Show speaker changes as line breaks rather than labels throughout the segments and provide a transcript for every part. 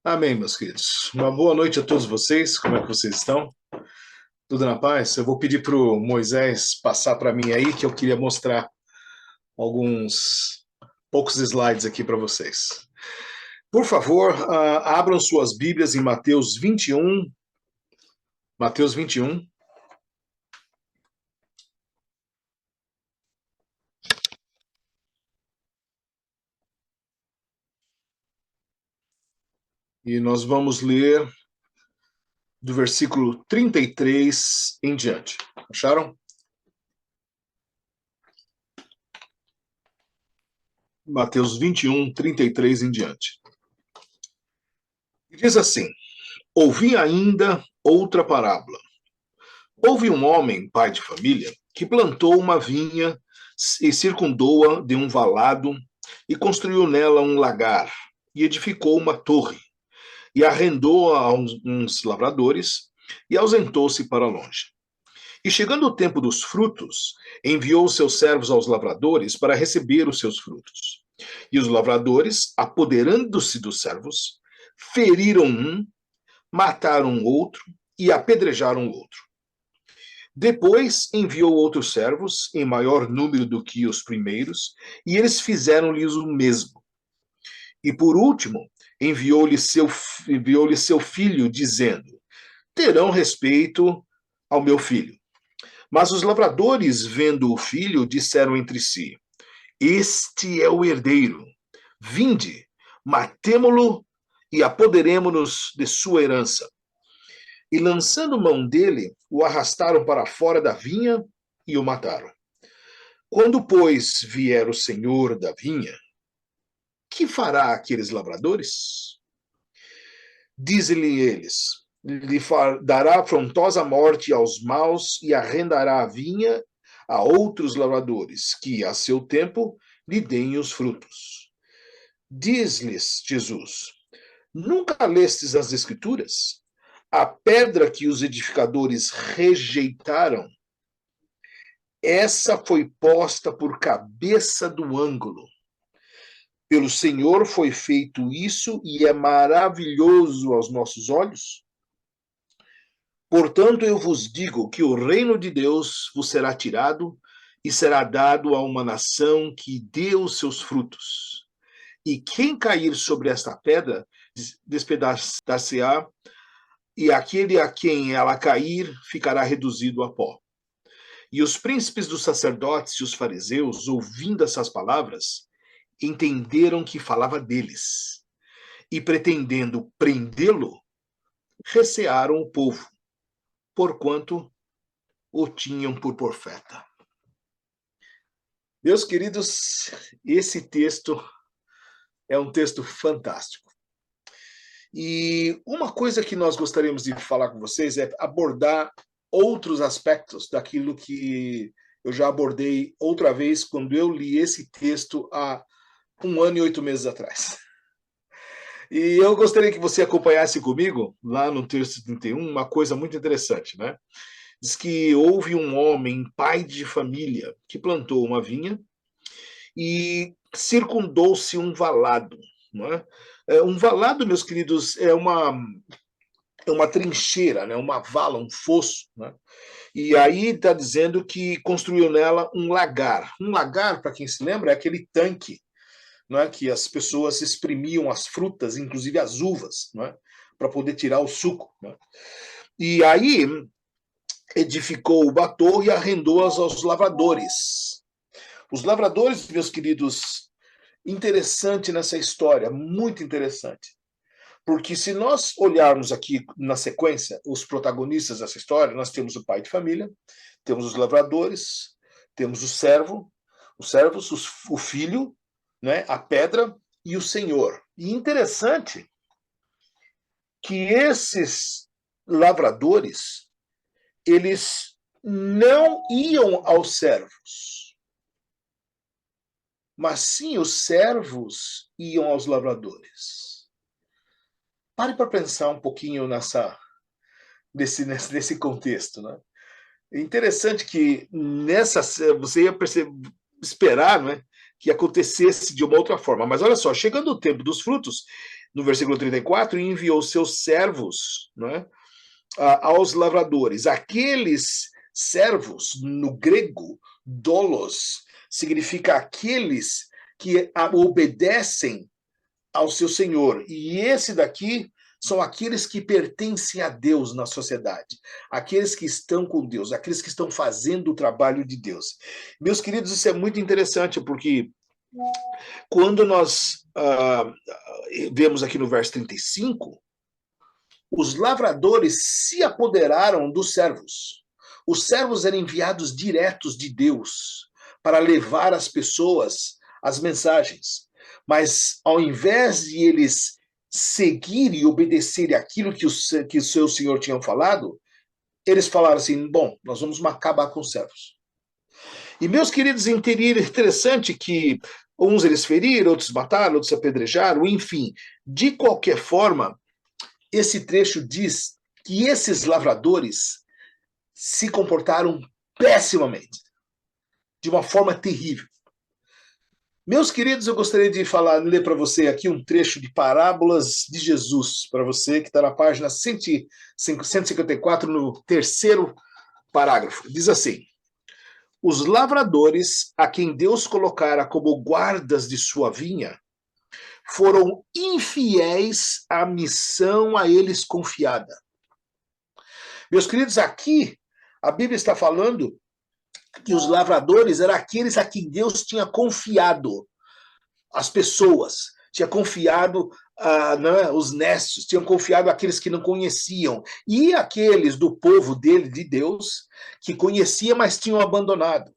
Amém, meus queridos. Uma boa noite a todos vocês. Como é que vocês estão? Tudo na paz? Eu vou pedir para o Moisés passar para mim aí, que eu queria mostrar alguns poucos slides aqui para vocês. Por favor, abram suas Bíblias em Mateus 21. Mateus 21. E nós vamos ler do versículo 33 em diante. Acharam? Mateus 21, 33 em diante. Diz assim: ouvi ainda outra parábola. Houve um homem, pai de família, que plantou uma vinha e circundou-a de um valado e construiu nela um lagar e edificou uma torre e arrendou-a a uns lavradores e ausentou-se para longe. E chegando o tempo dos frutos, enviou os seus servos aos lavradores para receber os seus frutos. E os lavradores, apoderando-se dos servos, feriram um, mataram outro e apedrejaram outro. Depois enviou outros servos, em maior número do que os primeiros, e eles fizeram-lhes o mesmo. E por último, enviou-lhe seu filho, dizendo: terão respeito ao meu filho. Mas os lavradores, vendo o filho, disseram entre si: este é o herdeiro. Vinde, matemo-lo e apoderemo-nos de sua herança. E lançando mão dele, o arrastaram para fora da vinha e o mataram. Quando, pois, vier o senhor da vinha, que fará aqueles lavradores? Diz-lhe eles: lhe dará afrontosa morte aos maus e arrendará a vinha a outros lavradores, que, a seu tempo, lhe deem os frutos. Diz-lhes Jesus: nunca lestes as Escrituras? A pedra que os edificadores rejeitaram, essa foi posta por cabeça do ângulo. Pelo Senhor foi feito isso e é maravilhoso aos nossos olhos. Portanto, eu vos digo que o reino de Deus vos será tirado e será dado a uma nação que dê os seus frutos. E quem cair sobre esta pedra, despedaçar-se-á, e aquele a quem ela cair ficará reduzido a pó. E os príncipes dos sacerdotes e os fariseus, ouvindo essas palavras, entenderam que falava deles. E pretendendo prendê-lo, recearam o povo, porquanto o tinham por profeta. Meus queridos, esse texto é um texto fantástico. E uma coisa que nós gostaríamos de falar com vocês é abordar outros aspectos daquilo que eu já abordei outra vez quando eu li esse texto há 1 ano e 8 meses atrás. E eu gostaria que você acompanhasse comigo, lá no texto 31, uma coisa muito interessante, né? Diz que houve um homem, pai de família, que plantou uma vinha e circundou-se um valado. Não é? Um valado, meus queridos, é uma trincheira, né? Uma vala, um fosso. Né? E aí está dizendo que construiu nela um lagar. Um lagar, para quem se lembra, é aquele tanque, não é? Que as pessoas exprimiam as frutas, inclusive as uvas, não é? Para poder tirar o suco. Não é? E aí edificou o bator e arrendou-as aos lavradores. Os lavradores, meus queridos, interessante nessa história, muito interessante. Porque se nós olharmos aqui na sequência os protagonistas dessa história, nós temos o pai de família, temos os lavradores, temos os servos, o filho, né, a pedra e o senhor. E interessante que esses lavradores, eles não iam aos servos, mas sim os servos iam aos lavradores. Pare para pensar um pouquinho nesse contexto, né? É interessante que você ia esperar, né, que acontecesse de uma outra forma. Mas olha só, chegando o tempo dos frutos, no versículo 34, e enviou seus servos, não é, aos lavradores. Aqueles servos, no grego, dolos, significa aqueles que obedecem ao seu senhor. E esse daqui são aqueles que pertencem a Deus na sociedade, aqueles que estão com Deus, aqueles que estão fazendo o trabalho de Deus. Meus queridos, isso é muito interessante, porque quando nós vemos aqui no verso 35, os lavradores se apoderaram dos servos. Os servos eram enviados diretos de Deus para levar às pessoas as mensagens. Mas ao invés de eles seguirem e obedecerem aquilo que o seu senhor tinha falado, eles falaram assim, bom, nós vamos acabar com os servos. E, meus queridos, interessante que uns eles feriram, outros mataram, outros apedrejaram, enfim, de qualquer forma, esse trecho diz que esses lavradores se comportaram pessimamente, de uma forma terrível. Meus queridos, eu gostaria de ler para você aqui um trecho de Parábolas de Jesus, para você que está na página 154, no terceiro parágrafo. Diz assim: os lavradores, a quem Deus colocara como guardas de sua vinha, foram infiéis à missão a eles confiada. Meus queridos, aqui a Bíblia está falando que os lavradores eram aqueles a quem Deus tinha confiado as pessoas, tinha confiado os nécios, tinham confiado aqueles que não conheciam, e aqueles do povo dele, de Deus, que conhecia, mas tinham abandonado.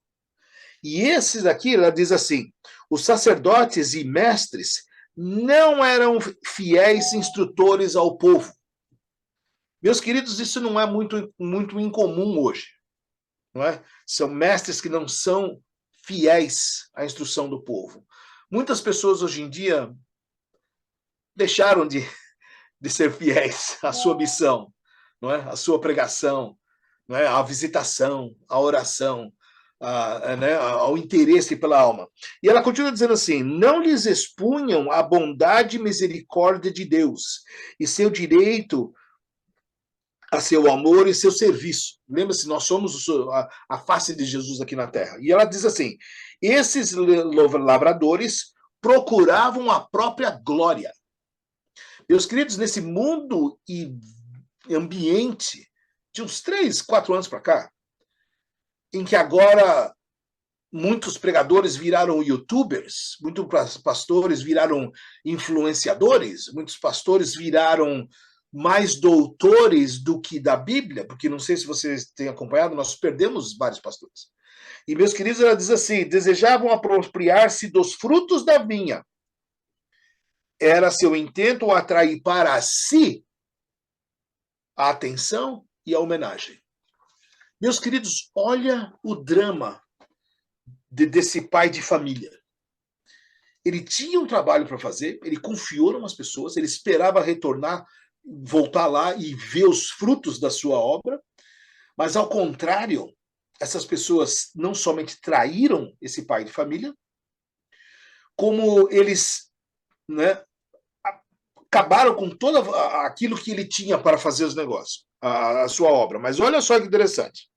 E esses aqui, ela diz assim, os sacerdotes e mestres não eram fiéis instrutores ao povo. Meus queridos, isso não é muito incomum hoje, não é? São mestres que não são fiéis à instrução do povo. Muitas pessoas hoje em dia deixaram de ser fiéis à sua missão, não é? À sua pregação, não é? À visitação, à oração, ao interesse pela alma. E ela continua dizendo assim, não lhes expunham a bondade e misericórdia de Deus e seu direito a seu amor e seu serviço. Lembra-se, nós somos a face de Jesus aqui na terra. E ela diz assim, esses lavradores procuravam a própria glória. Meus queridos, nesse mundo e ambiente de uns 3, 4 anos para cá, em que agora muitos pregadores viraram youtubers, muitos pastores viraram influenciadores, muitos pastores viraram mais doutores do que da Bíblia, porque não sei se vocês têm acompanhado, nós perdemos vários pastores. E, meus queridos, ela diz assim, desejavam apropriar-se dos frutos da vinha. Era seu intento atrair para si a atenção e a homenagem. Meus queridos, olha o drama desse pai de família. Ele tinha um trabalho para fazer, ele confiou em umas pessoas, ele esperava retornar, voltar lá e ver os frutos da sua obra, mas ao contrário, essas pessoas não somente traíram esse pai de família, como eles, né, acabaram com todo aquilo que ele tinha para fazer os negócios, a sua obra. Mas olha só que interessante.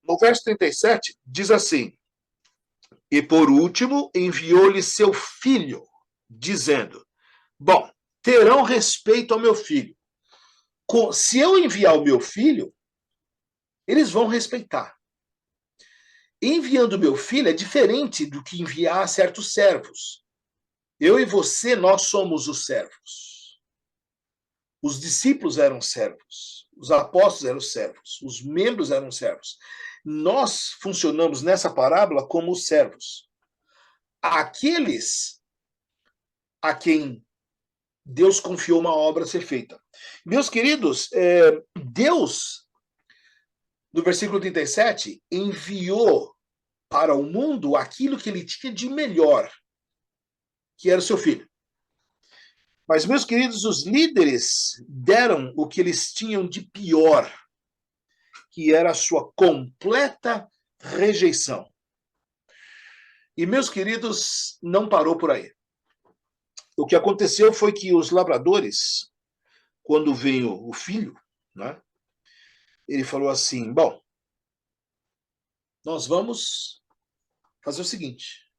No verso 37, diz assim, e por último enviou-lhe seu filho, dizendo, bom, terão respeito ao meu filho. Se eu enviar o meu filho, eles vão respeitar. Enviando o meu filho é diferente do que enviar certos servos. Eu e você, nós somos os servos. Os discípulos eram servos. Os apóstolos eram servos. Os membros eram servos. Nós funcionamos nessa parábola como os servos. Aqueles a quem Deus confiou uma obra a ser feita. Meus queridos, Deus, no versículo 37, enviou para o mundo aquilo que ele tinha de melhor, que era o seu filho. Mas, meus queridos, os líderes deram o que eles tinham de pior, que era a sua completa rejeição. E, meus queridos, não parou por aí. O que aconteceu foi que os lavradores, quando veio o filho, né, ele falou assim: bom, nós vamos fazer o seguinte,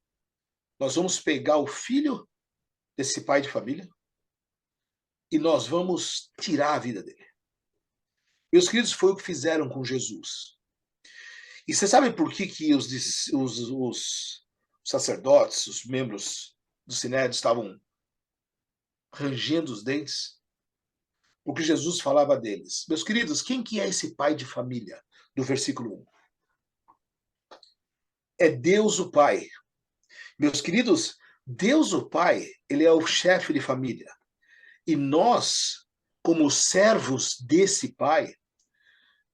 nós vamos pegar o filho desse pai de família e nós vamos tirar a vida dele. Meus queridos, foi o que fizeram com Jesus. E você sabe por que os sacerdotes, os membros do Sinédrio estavam rangendo os dentes? Porque Jesus falava deles. Meus queridos, quem que é esse pai de família do versículo 1? É Deus o Pai. Meus queridos, Deus o Pai, ele é o chefe de família. E nós, como servos desse Pai,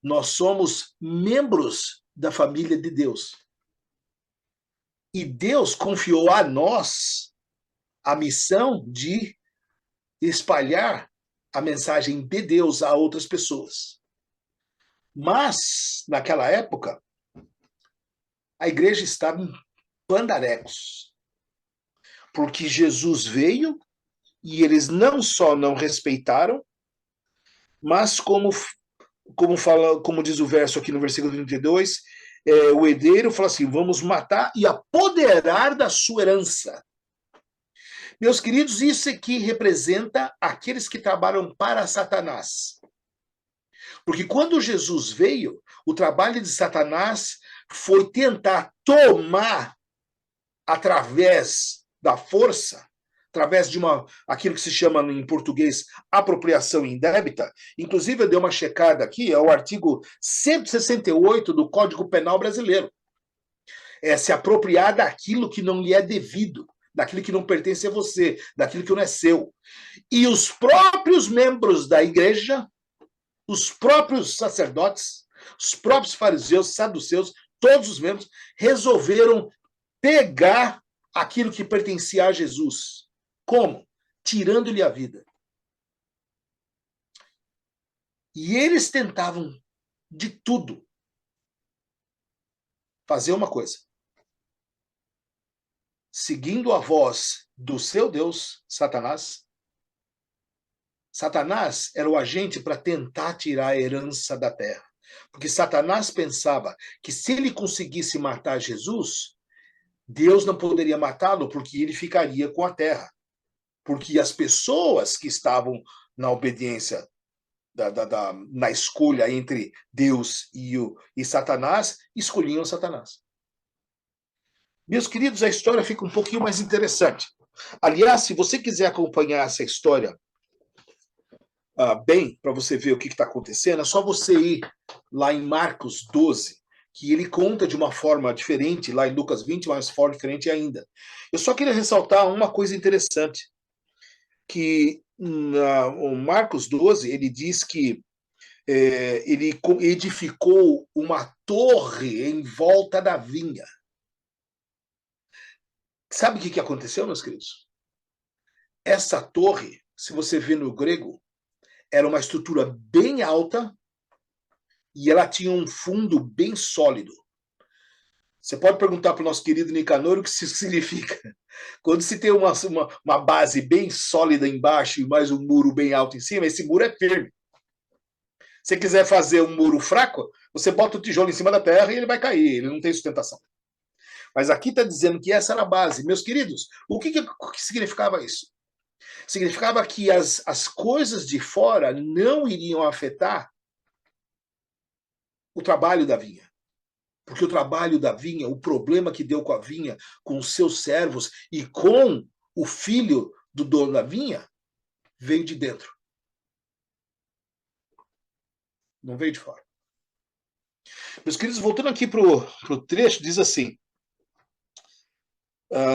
nós somos membros da família de Deus. E Deus confiou a nós a missão de espalhar a mensagem de Deus a outras pessoas. Mas, naquela época, a igreja estava em pandarecos, porque Jesus veio e eles não só não respeitaram, mas como diz o verso aqui no versículo 32, o herdeiro fala assim: vamos matar e apoderar da sua herança. Meus queridos, isso aqui representa aqueles que trabalham para Satanás. Porque quando Jesus veio, o trabalho de Satanás foi tentar tomar através da força, através de aquilo que se chama em português apropriação indébita. Inclusive eu dei uma checada aqui, é o artigo 168 do Código Penal Brasileiro. É se apropriar daquilo que não lhe é devido, daquilo que não pertence a você, daquilo que não é seu. E os próprios membros da igreja, os próprios sacerdotes, os próprios fariseus, saduceus, todos os membros resolveram pegar aquilo que pertencia a Jesus. Como? Tirando-lhe a vida. E eles tentavam de tudo fazer uma coisa. Seguindo a voz do seu Deus, Satanás. Satanás era o agente para tentar tirar a herança da terra. Porque Satanás pensava que se ele conseguisse matar Jesus, Deus não poderia matá-lo porque ele ficaria com a terra. Porque as pessoas que estavam na obediência, na escolha entre Deus e Satanás, escolhiam Satanás. Meus queridos, a história fica um pouquinho mais interessante. Aliás, se você quiser acompanhar essa história bem, para você ver o que está acontecendo, é só você ir lá em Marcos 12, que ele conta de uma forma diferente, lá em Lucas 20, mas forma diferente ainda. Eu só queria ressaltar uma coisa interessante, que o Marcos 12, ele diz que ele edificou uma torre em volta da vinha. Sabe o que aconteceu, meus queridos? Essa torre, se você vê no grego, era uma estrutura bem alta e ela tinha um fundo bem sólido. Você pode perguntar para o nosso querido Nicanor o que isso significa. Quando se tem uma base bem sólida embaixo e mais um muro bem alto em cima, esse muro é firme. Se você quiser fazer um muro fraco, você bota o tijolo em cima da terra e ele vai cair, ele não tem sustentação. Mas aqui está dizendo que essa era a base. Meus queridos, o que significava isso? Significava que as coisas de fora não iriam afetar o trabalho da vinha. Porque o trabalho da vinha, o problema que deu com a vinha, com os seus servos e com o filho do dono da vinha, veio de dentro. Não veio de fora. Meus queridos, voltando aqui para o trecho, diz assim,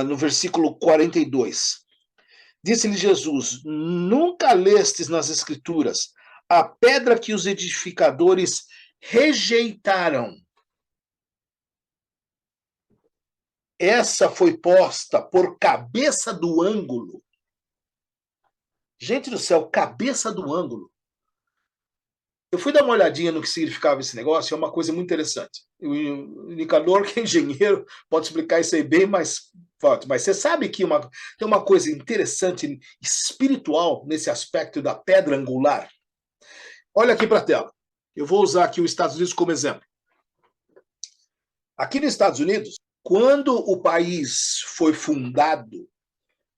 no versículo 42. Disse-lhe Jesus: nunca lestes nas Escrituras a pedra que os edificadores rejeitaram. Essa foi posta por cabeça do ângulo. Gente do céu, cabeça do ângulo. Eu fui dar uma olhadinha no que significava esse negócio, é uma coisa muito interessante. O Nicanor, que é engenheiro, pode explicar isso aí bem mais forte. Mas você sabe que tem uma coisa interessante, espiritual, nesse aspecto da pedra angular? Olha aqui para a tela. Eu vou usar aqui os Estados Unidos como exemplo. Aqui nos Estados Unidos, quando o país foi fundado,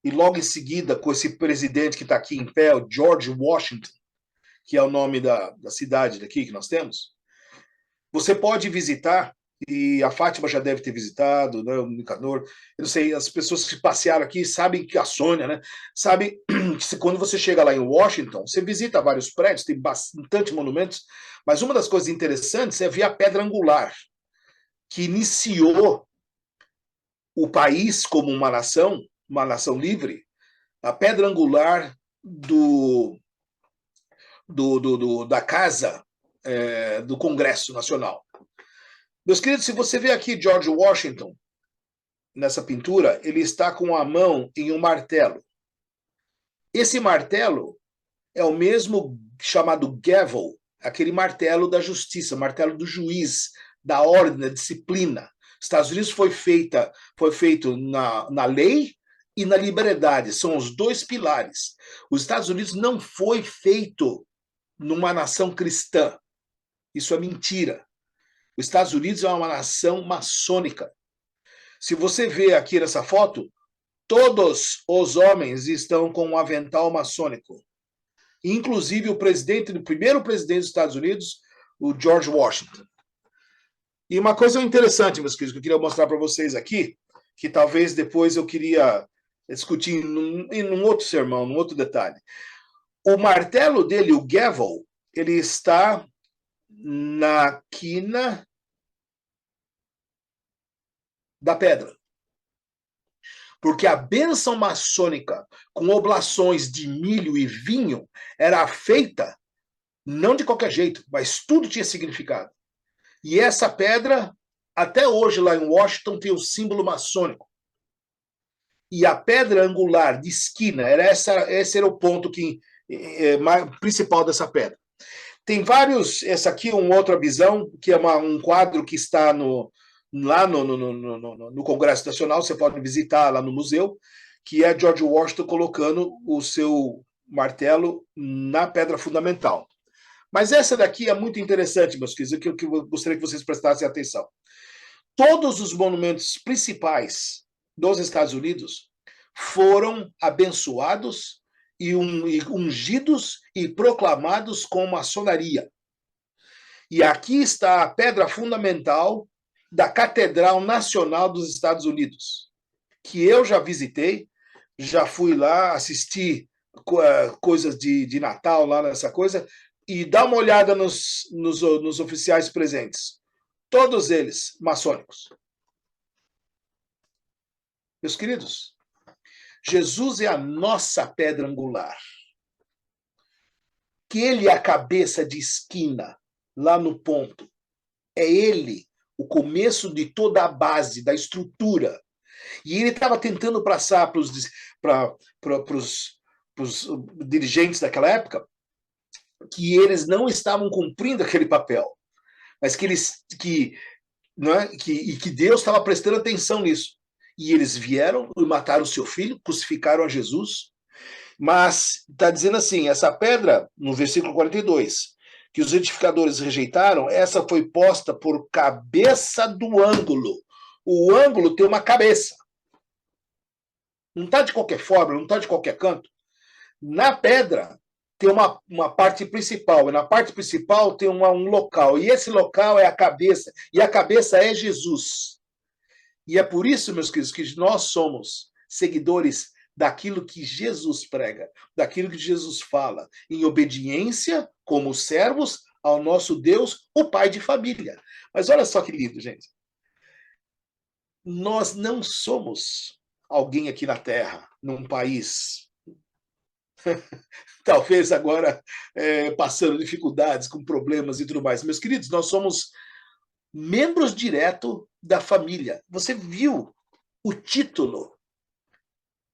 e logo em seguida, com esse presidente que está aqui em pé, o George Washington, que é o nome da cidade daqui que nós temos, você pode visitar, e a Fátima já deve ter visitado, né, o Nicanor, eu não sei, as pessoas que passearam aqui sabem que a Sônia, né, sabem que quando você chega lá em Washington, você visita vários prédios, tem bastante monumentos, mas uma das coisas interessantes é ver a pedra angular, que iniciou o país como uma nação livre, a pedra angular da casa do Congresso Nacional. Meus queridos, se você vê aqui George Washington, nessa pintura, ele está com a mão em um martelo. Esse martelo é o mesmo chamado gavel, aquele martelo da justiça, martelo do juiz, da ordem, da disciplina. Estados Unidos foi feito na lei e na liberdade, são os dois pilares. Os Estados Unidos não foi feito numa nação cristã. Isso é mentira. Os Estados Unidos é uma nação maçônica. Se você vê aqui nessa foto, todos os homens estão com um avental maçônico. Inclusive o primeiro presidente dos Estados Unidos, o George Washington. E uma coisa interessante, meus queridos, que eu queria mostrar para vocês aqui, que talvez depois eu queria discutir em um outro sermão, num outro detalhe. O martelo dele, o gavel, ele está na quina da pedra. Porque a bênção maçônica com oblações de milho e vinho era feita não de qualquer jeito, mas tudo tinha significado. E essa pedra, até hoje lá em Washington, tem o símbolo maçônico. E a pedra angular de esquina, esse era o ponto principal dessa pedra. Tem vários, essa aqui é uma outra visão, que é um quadro que está lá no Congresso Nacional, você pode visitar lá no museu, que é George Washington colocando o seu martelo na pedra fundamental. Mas essa daqui é muito interessante, meus queridos, que eu gostaria que vocês prestassem atenção. Todos os monumentos principais dos Estados Unidos foram abençoados e ungidos e proclamados com maçonaria. E aqui está a pedra fundamental da Catedral Nacional dos Estados Unidos, que eu já visitei, já fui lá assistir coisas de Natal lá nessa coisa, e dá uma olhada nos oficiais presentes. Todos eles maçônicos. Meus queridos, Jesus é a nossa pedra angular. Que ele é a cabeça de esquina, lá no ponto. É ele o começo de toda a base, da estrutura. E ele estava tentando passar para os dirigentes daquela época que eles não estavam cumprindo aquele papel, mas que Deus estava prestando atenção nisso. E eles vieram e mataram o seu filho, crucificaram a Jesus. Mas está dizendo assim, essa pedra, no versículo 42, que os edificadores rejeitaram, essa foi posta por cabeça do ângulo. O ângulo tem uma cabeça. Não está de qualquer forma, não está de qualquer canto. Na pedra tem uma parte principal, e na parte principal tem um local, e esse local é a cabeça, e a cabeça é Jesus. E é por isso, meus queridos, que nós somos seguidores daquilo que Jesus prega, daquilo que Jesus fala, em obediência, como servos, ao nosso Deus, o Pai de família. Mas olha só que lindo, gente. Nós não somos alguém aqui na Terra, num país, talvez agora passando dificuldades, com problemas e tudo mais. Meus queridos, nós somos membros diretos da família. Você viu o título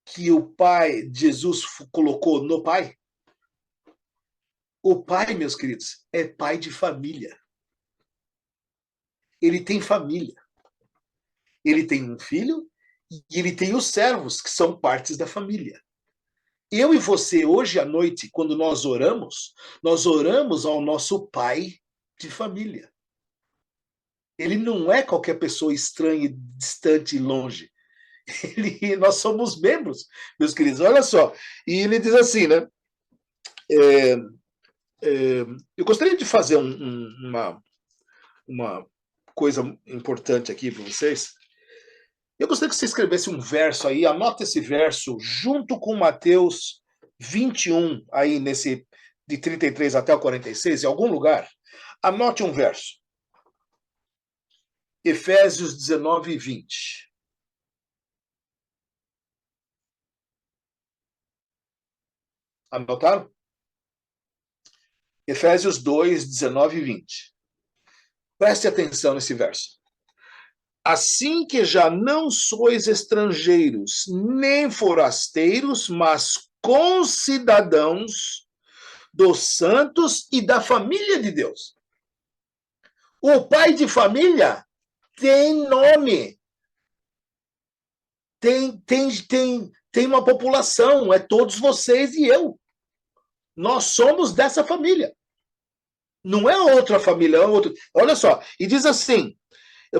que o Pai, Jesus, colocou no Pai? O Pai, meus queridos, é pai de família. Ele tem família. Ele tem um filho E ele tem os servos, que são partes da família. Eu e você, hoje à noite, quando nós oramos ao nosso pai de família. Ele não é qualquer pessoa estranha, distante e longe. Nós somos membros, meus queridos. Olha só. E ele diz assim, né? Eu gostaria de fazer uma coisa importante aqui para vocês. Eu gostaria que você escrevesse um verso aí, anota esse verso junto com Mateus 21, aí nesse de 33 até o 46, em algum lugar. Anote um verso. Efésios 19 e 20. Anotaram? Efésios 2, 19 e 20. Preste atenção nesse verso. Assim que já não sois estrangeiros, nem forasteiros, mas concidadãos dos santos e da família de Deus. O pai de família tem nome. Tem uma população, é todos vocês e eu. Nós somos dessa família. Não é outra família, é outra. Olha só, e diz assim,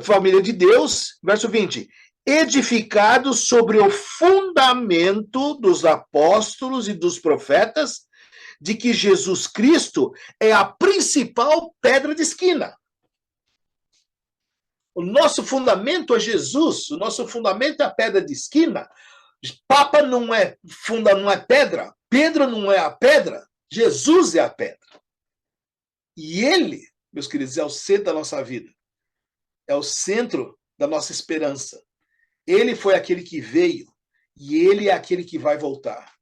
família de Deus, verso 20, edificados sobre o fundamento dos apóstolos e dos profetas, de que Jesus Cristo é a principal pedra de esquina. O nosso fundamento é Jesus, o nosso fundamento é a pedra de esquina. Papa não é pedra, Pedro não é a pedra, Jesus é a pedra. E ele, meus queridos, é o centro da nossa vida. É o centro da nossa esperança. Ele foi aquele que veio e ele é aquele que vai voltar.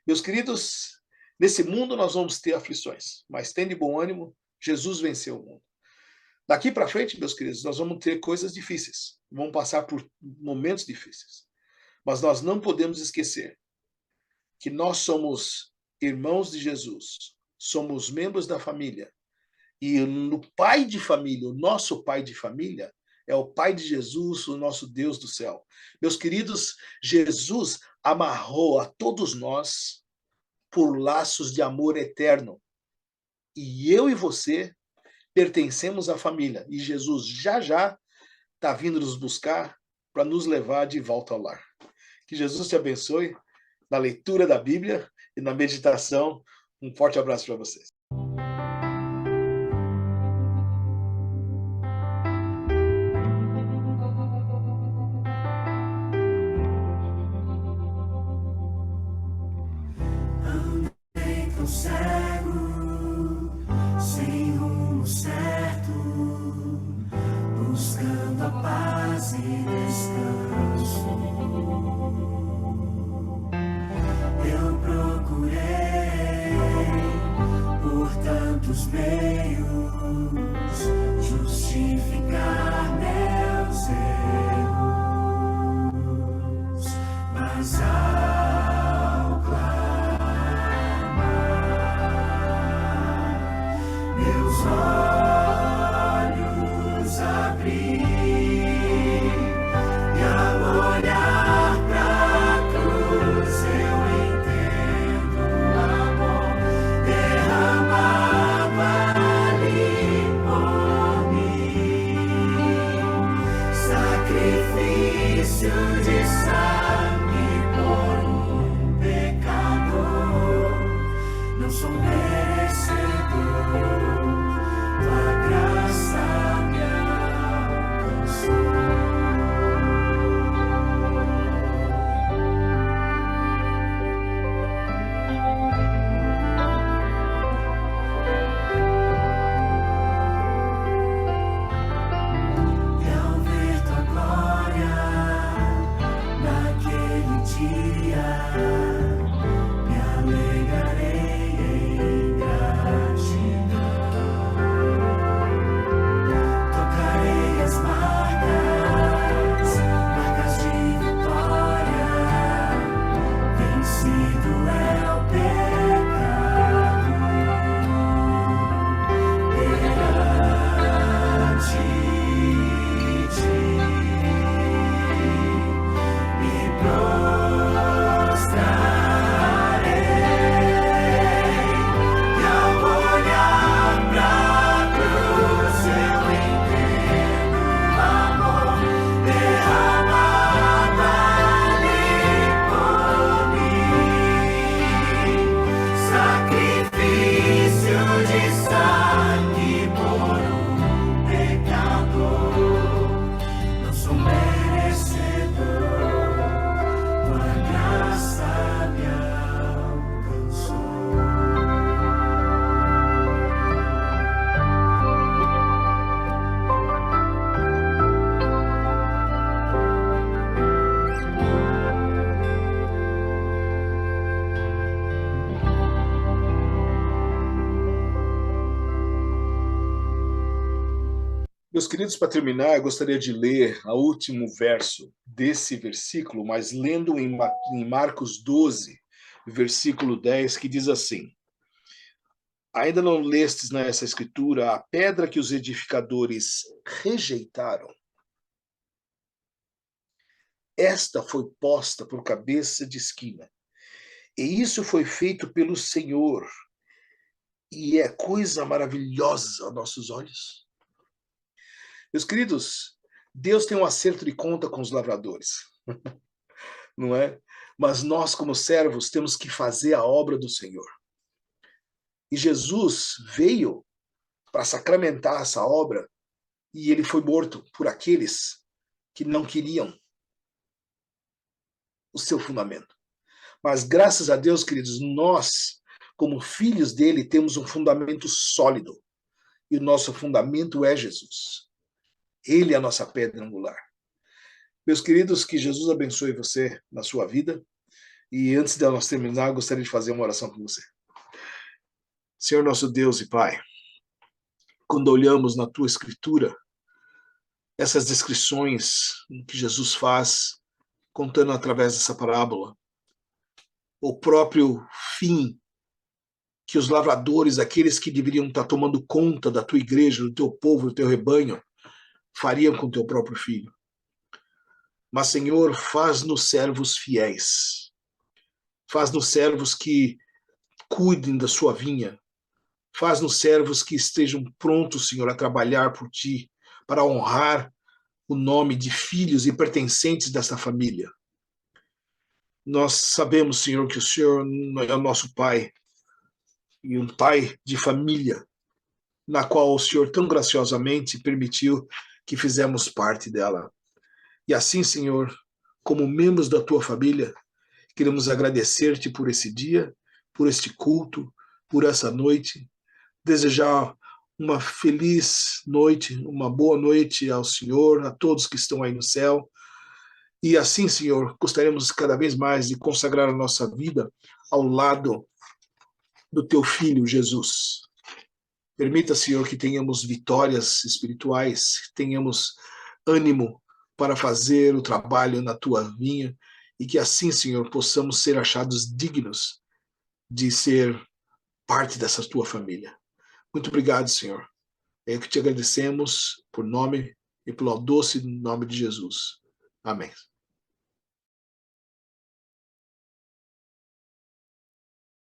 Meus queridos, nesse mundo nós vamos ter aflições, mas tende bom ânimo, Jesus venceu o mundo. Daqui para frente, meus queridos, nós vamos ter coisas difíceis, vamos passar por momentos difíceis. Mas nós não podemos esquecer que nós somos irmãos de Jesus, somos membros da família. E o pai de família, o nosso pai de família, é o Pai de Jesus, o nosso Deus do céu. Meus queridos, Jesus amarrou a todos nós por laços de amor eterno. E eu e você pertencemos à família. E Jesus já está vindo nos buscar para nos levar de volta ao lar. Que Jesus te abençoe na leitura da Bíblia e na meditação. Um forte abraço para vocês. Meus queridos, para terminar, eu gostaria de ler o último verso desse versículo, mas lendo em Marcos 12, versículo 10, que diz assim: ainda não lestes nessa escritura a pedra que os edificadores rejeitaram? Esta foi posta por cabeça de esquina. E isso foi feito pelo Senhor. E é coisa maravilhosa aos nossos olhos. Meus queridos, Deus tem um acerto de conta com os lavradores, não é? Mas nós, como servos, temos que fazer a obra do Senhor. E Jesus veio para sacramentar essa obra e ele foi morto por aqueles que não queriam o seu fundamento. Mas graças a Deus, queridos, nós, como filhos dele, temos um fundamento sólido. E o nosso fundamento é Jesus. Ele é a nossa pedra angular. Meus queridos, que Jesus abençoe você na sua vida. E antes de nós terminar, eu gostaria de fazer uma oração com você. Senhor nosso Deus e Pai, quando olhamos na tua escritura, essas descrições que Jesus faz, contando através dessa parábola, o próprio fim que os lavradores, aqueles que deveriam estar tomando conta da tua igreja, do teu povo, do teu rebanho, fariam com teu próprio filho. Mas, Senhor, faz-nos servos fiéis. Faz-nos servos que cuidem da sua vinha. Faz-nos servos que estejam prontos, Senhor, a trabalhar por ti, para honrar o nome de filhos e pertencentes dessa família. Nós sabemos, Senhor, que o Senhor é o nosso Pai, e um pai de família, na qual o Senhor tão graciosamente permitiu que fizemos parte dela. E assim, Senhor, como membros da tua família, queremos agradecer-te por esse dia, por este culto, por essa noite, desejar uma feliz noite, uma boa noite ao Senhor, a todos que estão aí no céu. E assim, Senhor, gostaríamos cada vez mais de consagrar a nossa vida ao lado do teu Filho, Jesus. Permita, Senhor, que tenhamos vitórias espirituais, que tenhamos ânimo para fazer o trabalho na tua vinha e que assim, Senhor, possamos ser achados dignos de ser parte dessa tua família. Muito obrigado, Senhor. É o que te agradecemos por nome e pelo doce nome de Jesus. Amém.